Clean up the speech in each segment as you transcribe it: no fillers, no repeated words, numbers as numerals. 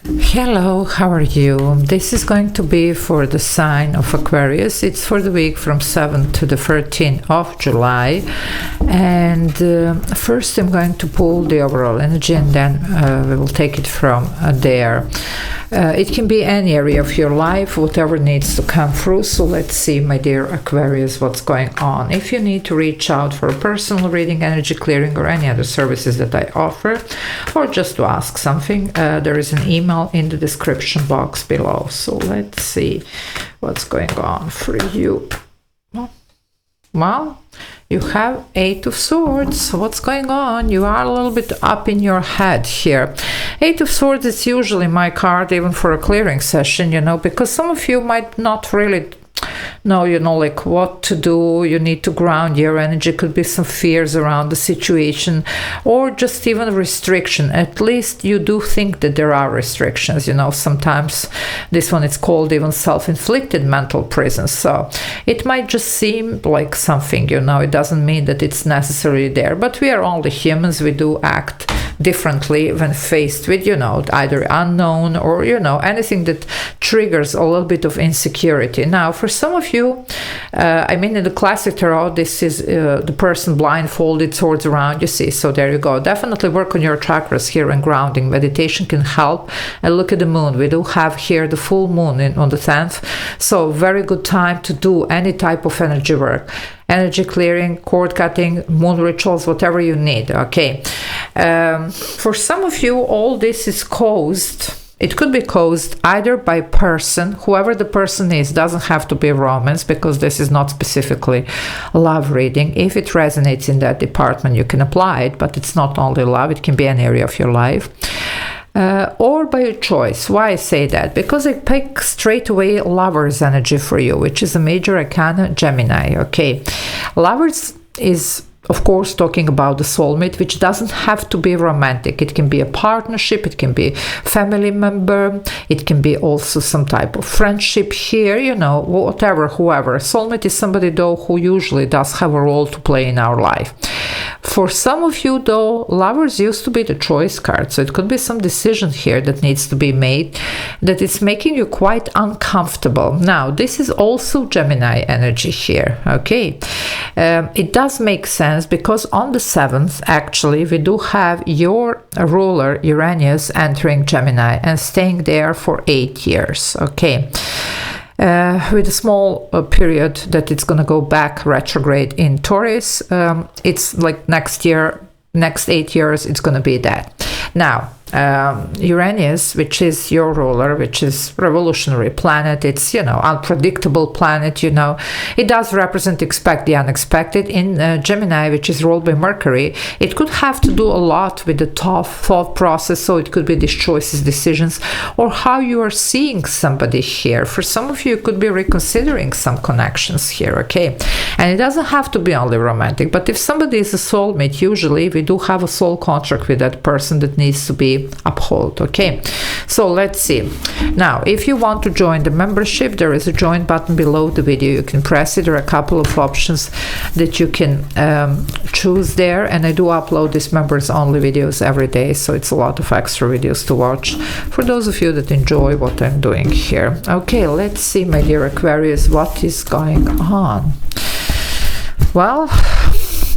Hello, how are you? This is going to be for the sign of Aquarius. It's for the week from 7th to the 13th of July. And first I'm going to pull the overall energy, and then we will take it from there. It can be any area of your life, whatever needs to come through. So let's see, my dear Aquarius, what's going on. If you need to reach out for a personal reading, energy clearing, or any other services that I offer, or just to ask something, there is an email in the description box below. So let's see what's going on for you. Well, you have 8 of Swords. What's going on? You are a little bit up in your head here. 8 of Swords is usually my card even for a clearing session, because some of you might not really know, like what to do. You need to ground your energy. Could be some fears around the situation, or just even a restriction. At least you do think that there are restrictions. Sometimes this one is called even self-inflicted mental prison. So it might just seem like something, it doesn't mean that it's necessarily there. But we are only humans. We do act differently when faced with, either unknown or, anything that triggers a little bit of insecurity. Now, for some of you, in the classic tarot, this is the person blindfolded, swords around, you see. So there you go. Definitely work on your chakras here, and grounding. Meditation can help. And look at the moon. We do have here the full moon on the 10th. So very good time to do any type of energy work. Energy clearing, cord cutting, moon rituals, whatever you need, okay? For some of you, all this is caused, it could be caused either by person, whoever the person is, doesn't have to be romance, because this is not specifically love reading. If it resonates in that department, you can apply it, but it's not only love, it can be an area of your life. Or by your choice. Why I say that? Because I pick straight away Lover's energy for you, which is a major arcana, Gemini, okay? Lovers is, of course, talking about the soulmate, which doesn't have to be romantic. It can be a partnership, it can be family member, it can be also some type of friendship here, whatever, whoever. Soulmate is somebody, though, who usually does have a role to play in our life. For some of you, though, Lovers used to be the choice card, so it could be some decision here that needs to be made, that is making you quite uncomfortable. Now, this is also Gemini energy here, okay? It does make sense, because on the 7th, actually, we do have your ruler, Uranus, entering Gemini and staying there for 8 years, okay? With a small period that it's going to go back retrograde in Taurus. It's like next 8 years, it's going to be that. Now, Uranus, which is your ruler, which is revolutionary planet, it's, unpredictable planet, it does represent expect the unexpected. In Gemini, which is ruled by Mercury, it could have to do a lot with the thought process. So it could be these choices, decisions, or how you are seeing somebody here. For some of you, it could be reconsidering some connections here, okay? And it doesn't have to be only romantic, but if somebody is a soulmate, usually we do have a soul contract with that person that needs to be uphold, okay? So let's see. Now, if you want to join the membership, there is a join button below the video. You can press it. There are a couple of options that you can choose there, and I do upload these members only videos every day, so it's a lot of extra videos to watch for those of you that enjoy what I'm doing here. Okay, let's see, my dear Aquarius, what is going on. Well,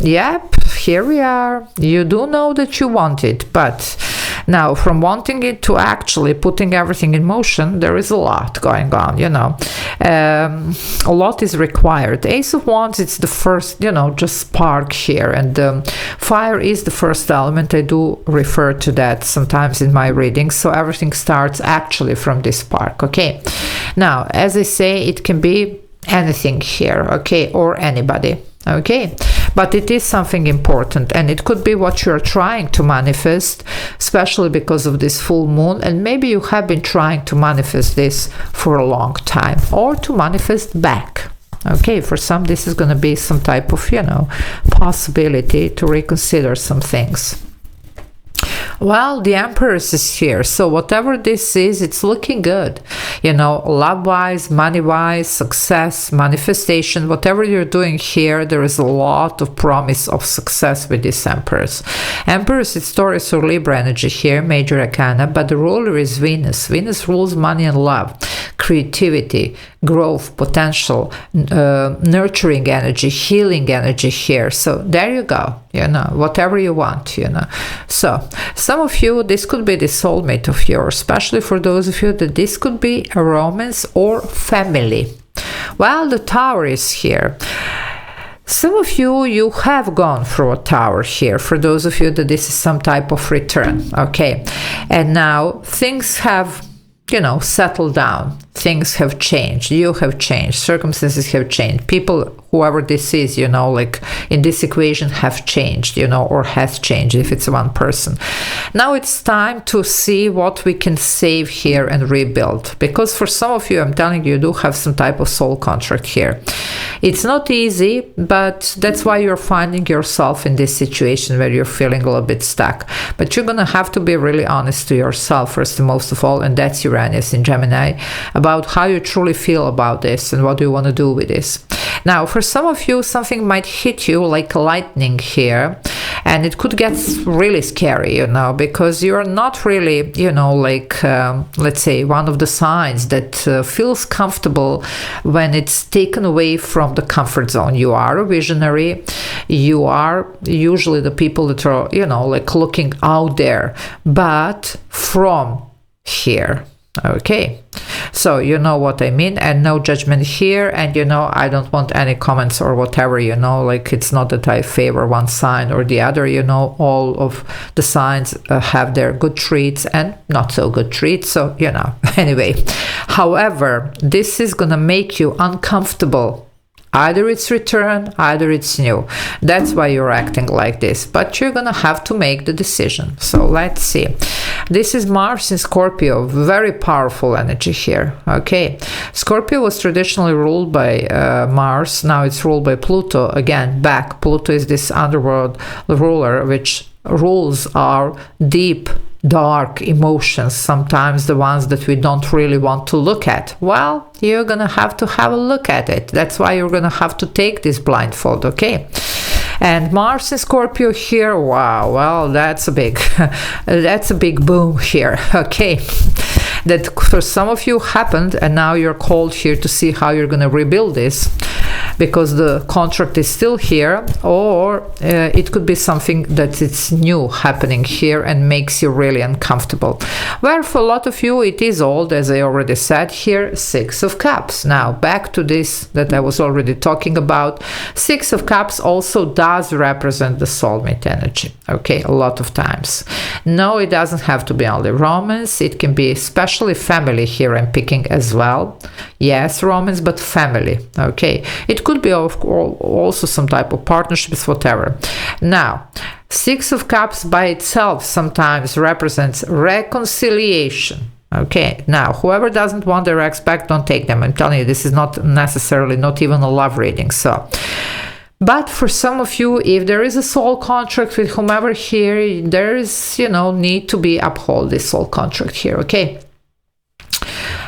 yep, here we are. You do know that you want it, but now, from wanting it to actually putting everything in motion, there is a lot going on, a lot is required. Ace of Wands, it's the first, just spark here, and fire is the first element. I do refer to that sometimes in my readings, so everything starts actually from this spark, okay? Now, as I say, it can be anything here, okay, or anybody, okay? But it is something important, and it could be what you're trying to manifest, especially because of this full moon. And maybe you have been trying to manifest this for a long time, or to manifest back. Okay, for some, this is going to be some type of, possibility to reconsider some things. Well, the Empress is here, so whatever this is, it's looking good. You know, love-wise, money-wise, success, manifestation, whatever you're doing here, there is a lot of promise of success with this Empress. Empress is Taurus or Libra energy here, major arcana, but the ruler is Venus. Venus rules money and love, creativity, growth, potential, nurturing energy, healing energy here. So there you go, you know, whatever you want, you know. So some of you, this could be the soulmate of yours, especially for those of you that this could be a romance or family. Well, the Tower is here. Some of you, you have gone through a tower here, for those of you that this is some type of return, okay? And now things have, you know, settled down. Things have changed. You have changed. Circumstances have changed. People, whoever this is, you know, like in this equation have changed, you know, or has changed if it's one person. Now it's time to see what we can save here and rebuild. Because for some of you, I'm telling you, you do have some type of soul contract here. It's not easy, but that's why you're finding yourself in this situation where you're feeling a little bit stuck. But you're going to have to be really honest to yourself, first and most of all, and that's Uranus in Gemini, about how you truly feel about this and what do you want to do with this. Now, for some of you, something might hit you like lightning here, and it could get really scary, you know, because you're not really, you know, like, let's say, one of the signs that feels comfortable when it's taken away from the comfort zone. You are a visionary. You are usually the people that are, you know, like looking out there, but from here. Okay, so you know what I mean, and no judgment here, and you know, I don't want any comments or whatever, you know, like it's not that I favor one sign or the other, you know, all of the signs have their good traits and not so good traits, so you know, anyway. However, this is gonna make you uncomfortable. Either it's return, either it's new. That's why you're acting like this. But you're going to have to make the decision. So let's see. This is Mars in Scorpio. Very powerful energy here. Okay. Scorpio was traditionally ruled by Mars. Now it's ruled by Pluto. Again, back. Pluto is this underworld ruler, which rules our deep, dark emotions, sometimes the ones that we don't really want to look at. Well, you're gonna have a look at it. That's why you're gonna have to take this blindfold, okay? And Mars in Scorpio here, wow, well, that's a big boom here, okay? That for some of you happened, and now you're called here to see how you're gonna rebuild this, because the contract is still here, or it could be something that it's new happening here and makes you really uncomfortable. Where for a lot of you it is old, as I already said here, Six of Cups. Now back to this that I was already talking about. Six of Cups also does represent the soulmate energy, okay, a lot of times. No, it doesn't have to be only romance, it can be especially family here I'm picking as well. Yes, romance, but family, okay. It could be also some type of partnerships, whatever. Now, Six of Cups by itself sometimes represents reconciliation. Okay, now, whoever doesn't want their ex back, don't take them. I'm telling you, this is not necessarily, not even a love reading, so. But for some of you, if there is a soul contract with whomever here, there is, you know, need to be uphold this soul contract here, okay?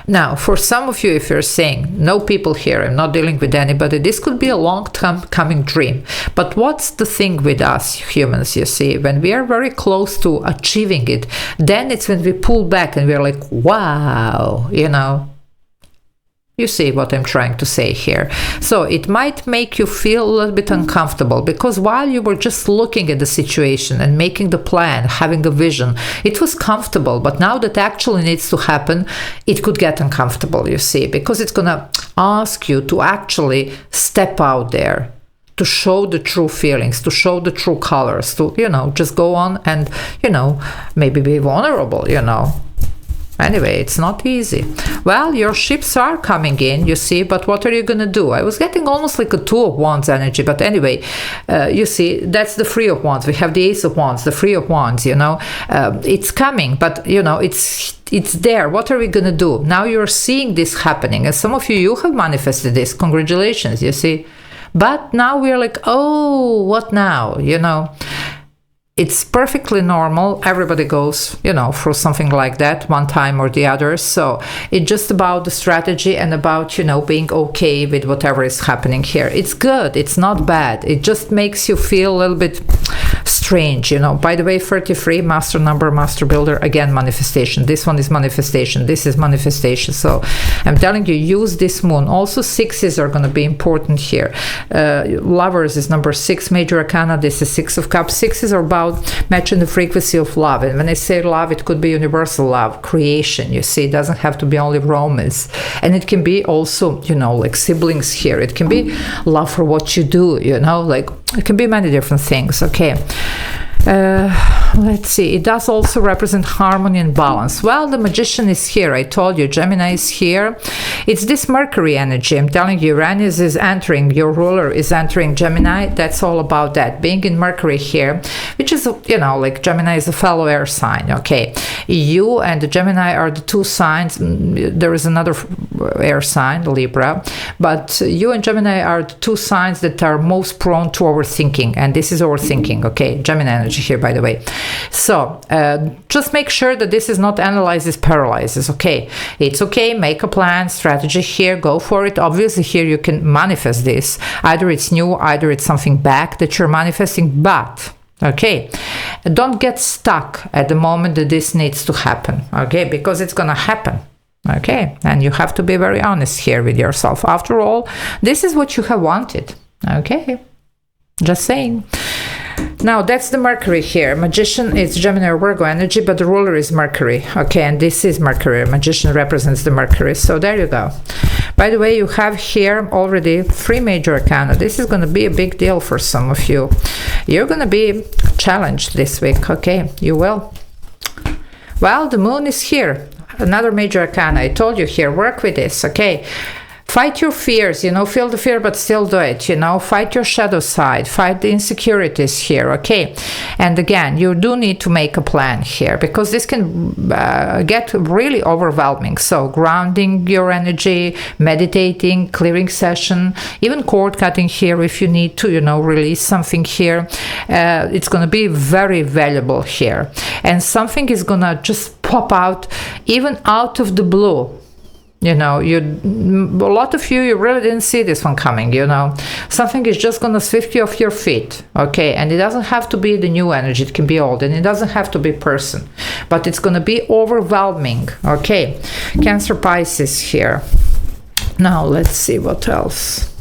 Now, for some of you, if you're saying, no people here, I'm not dealing with anybody, this could be a long-term coming dream. But what's the thing with us humans, you see? When we are very close to achieving it, then it's when we pull back and we're like, wow, you know. You see what I'm trying to say here. So it might make you feel a little bit uncomfortable, because while you were just looking at the situation and making the plan, having a vision, it was comfortable. But now that actually needs to happen, it could get uncomfortable, you see, because it's going to ask you to actually step out there, to show the true feelings, to show the true colors, to, you know, just go on and, you know, maybe be vulnerable, you know. Anyway, it's not easy. Well, your ships are coming in, you see, but what are you going to do? I was getting almost like a Two of Wands energy, but anyway, you see, that's the Three of Wands. We have the Ace of Wands, the Three of Wands, you know. It's coming, but, you know, it's there. What are we going to do? Now you're seeing this happening, and some of you have manifested this. Congratulations, you see. But now we're like, oh, what now, you know? it's perfectly normal. Everybody goes, you know, through something like that one time or the other. So it's just about the strategy and about, you know, being okay with whatever is happening here. It's good. It's not bad. It just makes you feel a little bit strange, you know. By the way, 33, master number, master builder, again, manifestation. This one is manifestation. This is manifestation. So I'm telling you, use this moon. Also, sixes are going to be important here. Lovers is number 6, major arcana. This is 6 of cups. Sixes are about matching the frequency of love. And when I say love, it could be universal love, creation. You see, it doesn't have to be only romance. And it can be also, you know, like siblings here. It can be love for what you do, you know, like it can be many different things. Okay. Let's see, it does also represent harmony and balance. Well, the magician is here. I told you, Gemini is here. It's this Mercury energy. I'm telling you, Uranus is entering, your ruler is entering Gemini. That's all about that, being in Mercury here, which is, you know, like Gemini is a fellow air sign. Okay, you and the Gemini are the 2 signs. There is another air sign, Libra, but you and Gemini are the 2 signs that are most prone to overthinking, and this is overthinking. Okay, Gemini energy here, by the way. So just make sure that this is not analyzes, paralyzes. Okay, it's okay, make a plan, strategy here, go for it. Obviously here you can manifest this, either it's new, either it's something back that you're manifesting, but okay, don't get stuck at the moment that this needs to happen. Okay, because it's gonna happen. Okay, and you have to be very honest here with yourself. After all, this is what you have wanted. Okay, just saying. Now, that's the Mercury here. Magician is Gemini or Virgo energy, but the ruler is Mercury. Okay, and this is Mercury. Magician represents the Mercury. So there you go. By the way, you have here already 3 major arcana. This is going to be a big deal for some of you. You're going to be challenged this week. Okay, you will. Well, the moon is here. Another major arcana. I told you here, work with this. Okay. Fight your fears, you know, feel the fear, but still do it, you know, fight your shadow side, fight the insecurities here, okay? And again, you do need to make a plan here, because this can get really overwhelming. So grounding your energy, meditating, clearing session, even cord cutting here if you need to, you know, release something here. It's going to be very valuable here. And something is going to just pop out, even out of the blue. You know, a lot of you really didn't see this one coming, you know. Something is just going to sweep you off your feet, okay? And it doesn't have to be the new energy. It can be old, and it doesn't have to be person. But it's going to be overwhelming, okay? Cancer, Pisces here. Now, let's see what else.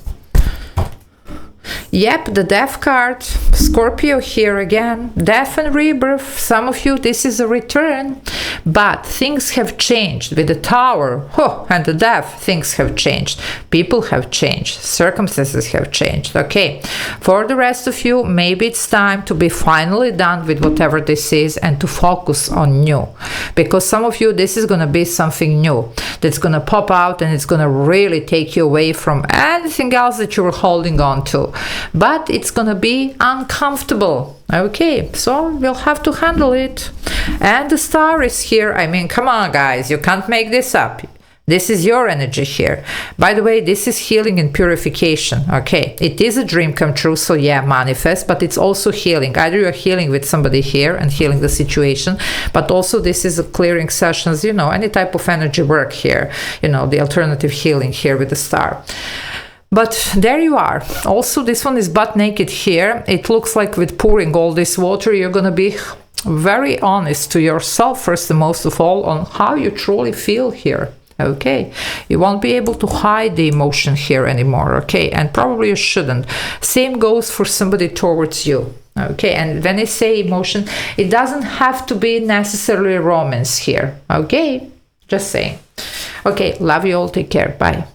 Yep, the Death card, Scorpio here again, Death and Rebirth. Some of you, this is a return, but things have changed with the Tower and the Death. Things have changed, people have changed, circumstances have changed. Okay, for the rest of you, maybe it's time to be finally done with whatever this is and to focus on new, because some of you, this is going to be something new that's going to pop out, and it's going to really take you away from anything else that you were holding on to. But it's gonna be uncomfortable. Okay, so we'll have to handle it. And the Star is here. I mean, come on, guys, you can't make this up. This is your energy here. By the way, this is healing and purification. Okay, it is a dream come true, so yeah, manifest, but it's also healing. Either you're healing with somebody here and healing the situation, but also this is a clearing sessions, you know, any type of energy work here, you know, the alternative healing here with the Star. But there you are. Also, this one is butt naked here. It looks like with pouring all this water, you're going to be very honest to yourself, first and most of all, on how you truly feel here. Okay, you won't be able to hide the emotion here anymore. Okay, and probably you shouldn't. Same goes for somebody towards you. Okay, and when I say emotion, it doesn't have to be necessarily romance here. Okay, just saying. Okay, love you all. Take care. Bye.